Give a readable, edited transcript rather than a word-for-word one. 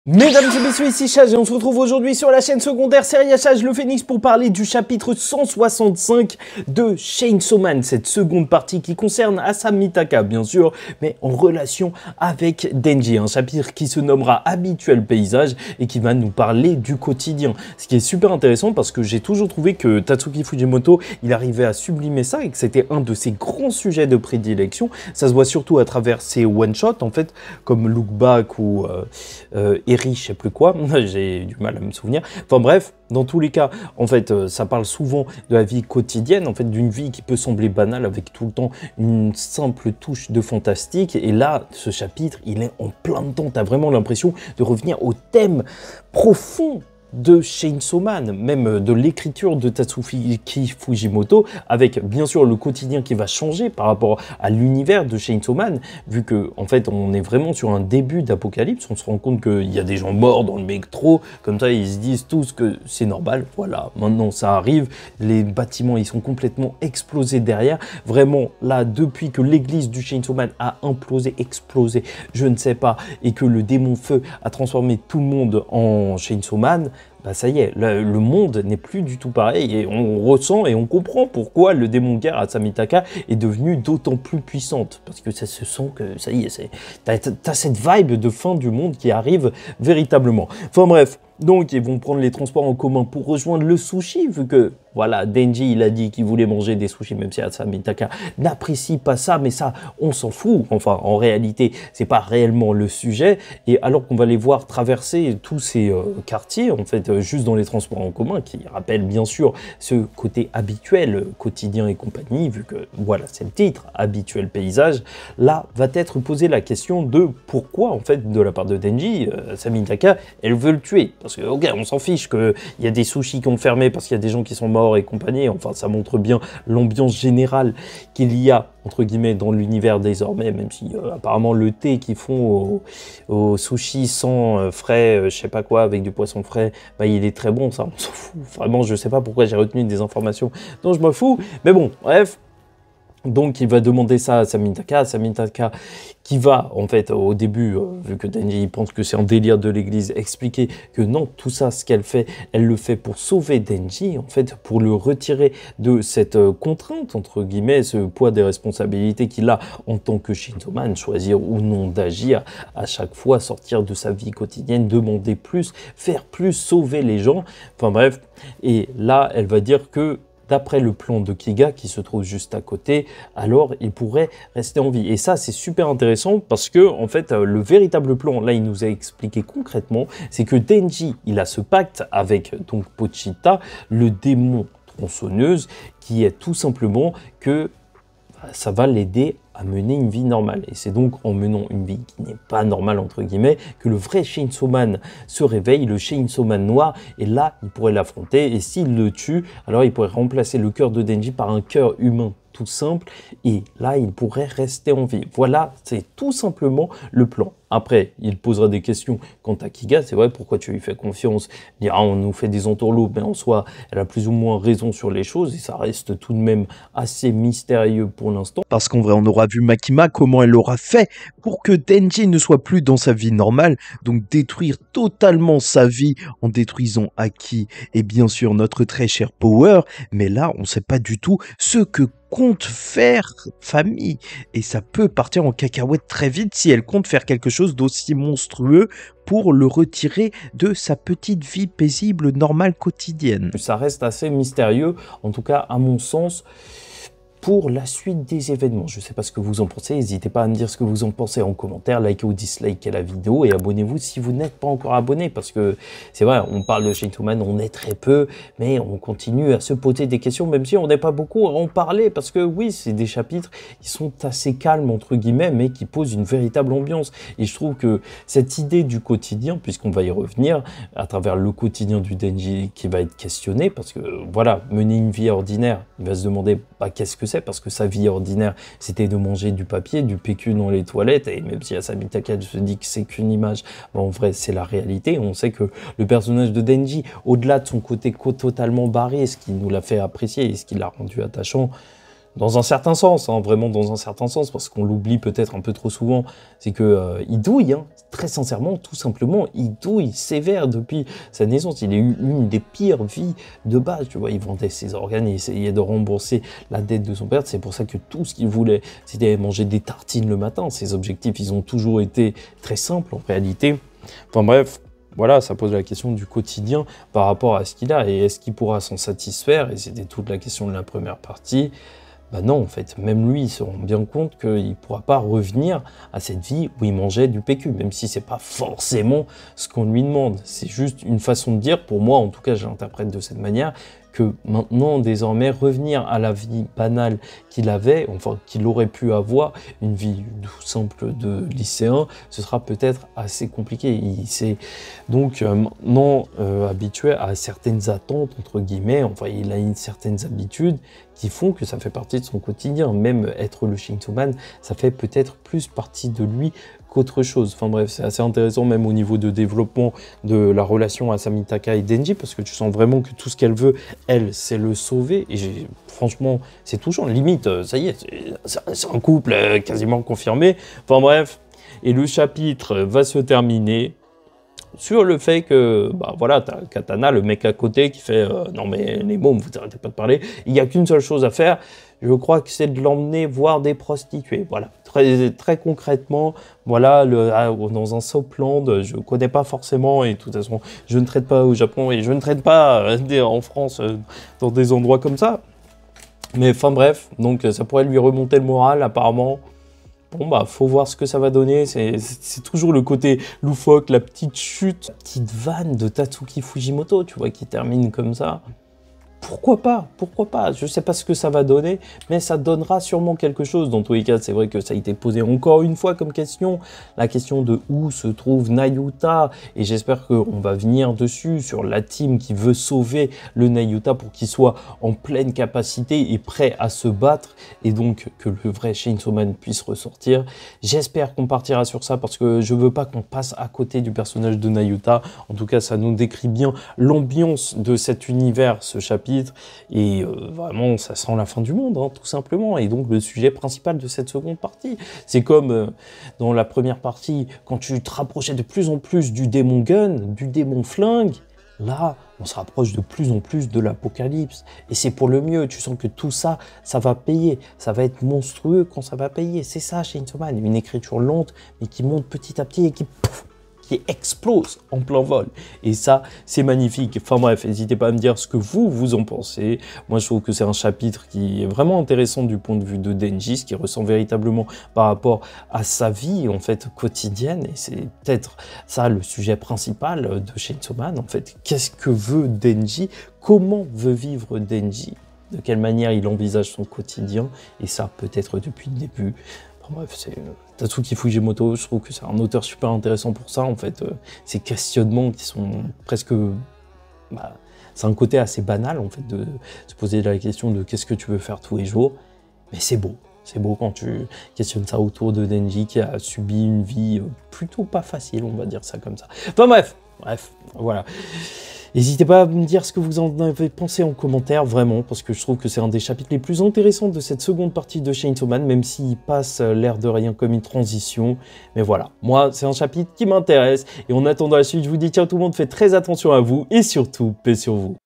Mesdames et messieurs, ici Chage et on se retrouve aujourd'hui sur la chaîne secondaire Seria Chage le Phénix pour parler du chapitre 165 de Chainsaw Man, cette seconde partie qui concerne Asami Mitaka bien sûr, mais en relation avec Denji, un chapitre qui se nommera Habituel Paysage et qui va nous parler du quotidien. Ce qui est super intéressant parce que j'ai toujours trouvé que Tatsuki Fujimoto, il arrivait à sublimer ça et que c'était un de ses grands sujets de prédilection. Ça se voit surtout à travers ses one-shots en fait, comme Look Back ou je sais plus quoi, j'ai du mal à me souvenir. Enfin bref, dans tous les cas, en fait, ça parle souvent de la vie quotidienne, en fait, d'une vie qui peut sembler banale avec tout le temps une simple touche de fantastique. Et là, ce chapitre, il est en plein dedans. T'as vraiment l'impression de revenir au thème profond de Chainsaw Man, même de l'écriture de Tatsuki Fujimoto, avec bien sûr le quotidien qui va changer par rapport à l'univers de Chainsaw Man, vu que en fait on est vraiment sur un début d'apocalypse, on se rend compte qu'il y a des gens morts dans le métro, comme ça ils se disent tous que c'est normal, voilà, maintenant ça arrive, les bâtiments ils sont complètement explosés derrière, vraiment là depuis que l'église du Chainsaw Man a explosé, je ne sais pas, et que le démon feu a transformé tout le monde en Chainsaw Man, bah ça y est, le monde n'est plus du tout pareil et on ressent et on comprend pourquoi le démon guerre Asami Mitaka est devenu d'autant plus puissante. Parce que ça se sent que ça y est, t'as cette vibe de fin du monde qui arrive véritablement. Enfin bref, donc ils vont prendre les transports en commun pour rejoindre le sushi, vu que voilà, Denji il a dit qu'il voulait manger des sushis, même si Asami Mitaka n'apprécie pas ça, mais ça on s'en fout. Enfin en réalité c'est pas réellement le sujet. Et alors qu'on va les voir traverser tous ces quartiers, en fait juste dans les transports en commun, qui rappellent bien sûr ce côté habituel, quotidien et compagnie, vu que voilà c'est le titre, Habituel Paysage, là va être posée la question de pourquoi en fait de la part de Denji, Asami Mitaka elle veut le tuer. Parce que, ok, on s'en fiche qu'il y a des sushis qui ont fermé parce qu'il y a des gens qui sont morts et compagnie. Enfin, ça montre bien l'ambiance générale qu'il y a, entre guillemets, dans l'univers désormais, même si apparemment le thé qu'ils font au sushi sans frais, je sais pas quoi, avec du poisson frais, bah, il est très bon, ça, on s'en fout. Vraiment, je sais pas pourquoi j'ai retenu des informations dont je me fous. Mais bon, bref. Donc il va demander ça à Asami Mitaka qui va en fait au début, vu que Denji pense que c'est un délire de l'église, expliquer que non, tout ça ce qu'elle fait, elle le fait pour sauver Denji, en fait pour le retirer de cette contrainte, entre guillemets, ce poids des responsabilités qu'il a en tant que Chainsaw Man, choisir ou non d'agir, à chaque fois sortir de sa vie quotidienne, demander plus, faire plus, sauver les gens, enfin bref, et là elle va dire que d'après le plan de Kiga qui se trouve juste à côté, alors il pourrait rester en vie. Et ça, c'est super intéressant parce que, en fait, le véritable plan, là, il nous a expliqué concrètement, c'est que Denji, il a ce pacte avec donc Pochita, le démon tronçonneuse, qui est tout simplement que ça va l'aider à mener une vie normale. Et c'est donc en menant une vie qui n'est pas normale, entre guillemets, que le vrai Chainsaw Man se réveille, le Chainsaw Man noir, et là, il pourrait l'affronter, et s'il le tue, alors il pourrait remplacer le cœur de Denji par un cœur humain tout simple, et là, il pourrait rester en vie. Voilà, c'est tout simplement le plan. Après, il posera des questions quant à Kiga, c'est vrai, pourquoi tu lui fais confiance? Il dira, on nous fait des entourloupes, mais en soi, elle a plus ou moins raison sur les choses, et ça reste tout de même assez mystérieux pour l'instant. Parce qu'en vrai, on aura vu Makima comment elle aura fait pour que Denji ne soit plus dans sa vie normale, donc détruire totalement sa vie en détruisant Aki et bien sûr notre très cher Power, mais là, on sait pas du tout ce que compte faire Famille, et ça peut partir en cacahuète très vite si elle compte faire quelque chose d'aussi monstrueux pour le retirer de sa petite vie paisible, normale, quotidienne. Ça reste assez mystérieux, en tout cas à mon sens, pour la suite des événements. Je ne sais pas ce que vous en pensez, n'hésitez pas à me dire ce que vous en pensez en commentaire, likez ou dislikez la vidéo et abonnez-vous si vous n'êtes pas encore abonné, parce que c'est vrai, on parle de Chainsaw Man, on est très peu, mais on continue à se poser des questions, même si on n'est pas beaucoup à en parler, parce que oui, c'est des chapitres qui sont assez calmes, entre guillemets, mais qui posent une véritable ambiance. Et je trouve que cette idée du quotidien, puisqu'on va y revenir, à travers le quotidien du Denji qui va être questionné, parce que voilà, mener une vie ordinaire, il va se demander bah, qu'est-ce que c'est, parce que sa vie ordinaire c'était de manger du papier, du PQ dans les toilettes, et même si Asami Mitaka se dit que c'est qu'une image, bah en vrai c'est la réalité. On sait que le personnage de Denji, au-delà de son côté totalement barré, ce qui nous l'a fait apprécier et ce qui l'a rendu attachant, Dans un certain sens, hein, vraiment dans un certain sens, parce qu'on l'oublie peut-être un peu trop souvent, c'est que il douille, hein, très sincèrement, tout simplement, il douille sévère depuis sa naissance. Il a eu une des pires vies de base, tu vois, il vendait ses organes, il essayait de rembourser la dette de son père, c'est pour ça que tout ce qu'il voulait, c'était manger des tartines le matin. Ses objectifs, ils ont toujours été très simples en réalité. Enfin bref, voilà, ça pose la question du quotidien par rapport à ce qu'il a, et est-ce qu'il pourra s'en satisfaire, et c'était toute la question de la première partie. Bah non, en fait, même lui, il se rend bien compte qu'il ne pourra pas revenir à cette vie où il mangeait du PQ, même si c'est pas forcément ce qu'on lui demande. C'est juste une façon de dire, pour moi, en tout cas, je l'interprète de cette manière, que maintenant, désormais, revenir à la vie banale qu'il avait, enfin, qu'il aurait pu avoir, une vie tout simple de lycéen, ce sera peut-être assez compliqué. Il s'est donc maintenant habitué à certaines attentes, entre guillemets, enfin, il a certaines habitudes qui font que ça fait partie de son quotidien. Même être le Chainsaw Man, ça fait peut-être plus partie de lui qu'autre chose. Enfin bref, c'est assez intéressant même au niveau de développement de la relation à Samitaka et Denji, parce que tu sens vraiment que tout ce qu'elle veut, elle, c'est le sauver. Et franchement, c'est touchant. Limite, ça y est, c'est un couple quasiment confirmé. Enfin bref, et le chapitre va se terminer sur le fait que, bah voilà, t'as Katana, le mec à côté, qui fait non mais les mômes, vous arrêtez pas de parler, il n'y a qu'une seule chose à faire, je crois que c'est de l'emmener voir des prostituées, voilà, très concrètement, voilà, dans un soapland, je connais pas forcément, et de toute façon, je ne traite pas au Japon, et je ne traite pas en France, dans des endroits comme ça, mais enfin bref, donc ça pourrait lui remonter le moral, apparemment. Bon bah faut voir ce que ça va donner, c'est toujours le côté loufoque, la petite chute, la petite vanne de Tatsuki Fujimoto, tu vois, qui termine comme ça. Pourquoi pas, je sais pas ce que ça va donner, mais ça donnera sûrement quelque chose. Dans tous les cas, c'est vrai que ça a été posé encore une fois comme question, la question de où se trouve Nayuta, et j'espère qu'on va venir dessus, sur la team qui veut sauver le Nayuta pour qu'il soit en pleine capacité et prêt à se battre, et donc que le vrai Chainsaw Man puisse ressortir. J'espère qu'on partira sur ça, parce que je veux pas qu'on passe à côté du personnage de Nayuta. En tout cas, ça nous décrit bien l'ambiance de cet univers, ce chapitre, et vraiment ça sent la fin du monde, hein, tout simplement. Et donc le sujet principal de cette seconde partie, c'est comme dans la première partie, quand tu te rapprochais de plus en plus du démon gun, du démon flingue, là on se rapproche de plus en plus de l'apocalypse, et c'est pour le mieux. Tu sens que tout ça, ça va payer, ça va être monstrueux quand ça va payer. C'est ça Chainsaw Man, une écriture lente mais qui monte petit à petit et qui explose en plein vol. Et ça, c'est magnifique. Enfin bref, n'hésitez pas à me dire ce que vous en pensez. Moi, je trouve que c'est un chapitre qui est vraiment intéressant du point de vue de Denji, ce qui ressent véritablement par rapport à sa vie, en fait, quotidienne. Et c'est peut-être ça le sujet principal de Chainsaw Man. En fait, qu'est-ce que veut Denji? Comment veut vivre Denji? De quelle manière il envisage son quotidien? Et ça, peut-être depuis le début. Bref, c'est Tatsuki Fujimoto, je trouve que c'est un auteur super intéressant pour ça, en fait. Ces questionnements qui sont presque... Bah, c'est un côté assez banal, en fait, de se poser la question de qu'est-ce que tu veux faire tous les jours. Mais c'est beau quand tu questionnes ça autour de Denji, qui a subi une vie plutôt pas facile, on va dire ça comme ça. Enfin bref, voilà. N'hésitez pas à me dire ce que vous en avez pensé en commentaire, vraiment, parce que je trouve que c'est un des chapitres les plus intéressants de cette seconde partie de Chainsaw Man, même s'il passe l'air de rien comme une transition. Mais voilà, moi, c'est un chapitre qui m'intéresse. Et en attendant la suite, je vous dis ciao tout le monde, faites très attention à vous, et surtout, paix sur vous.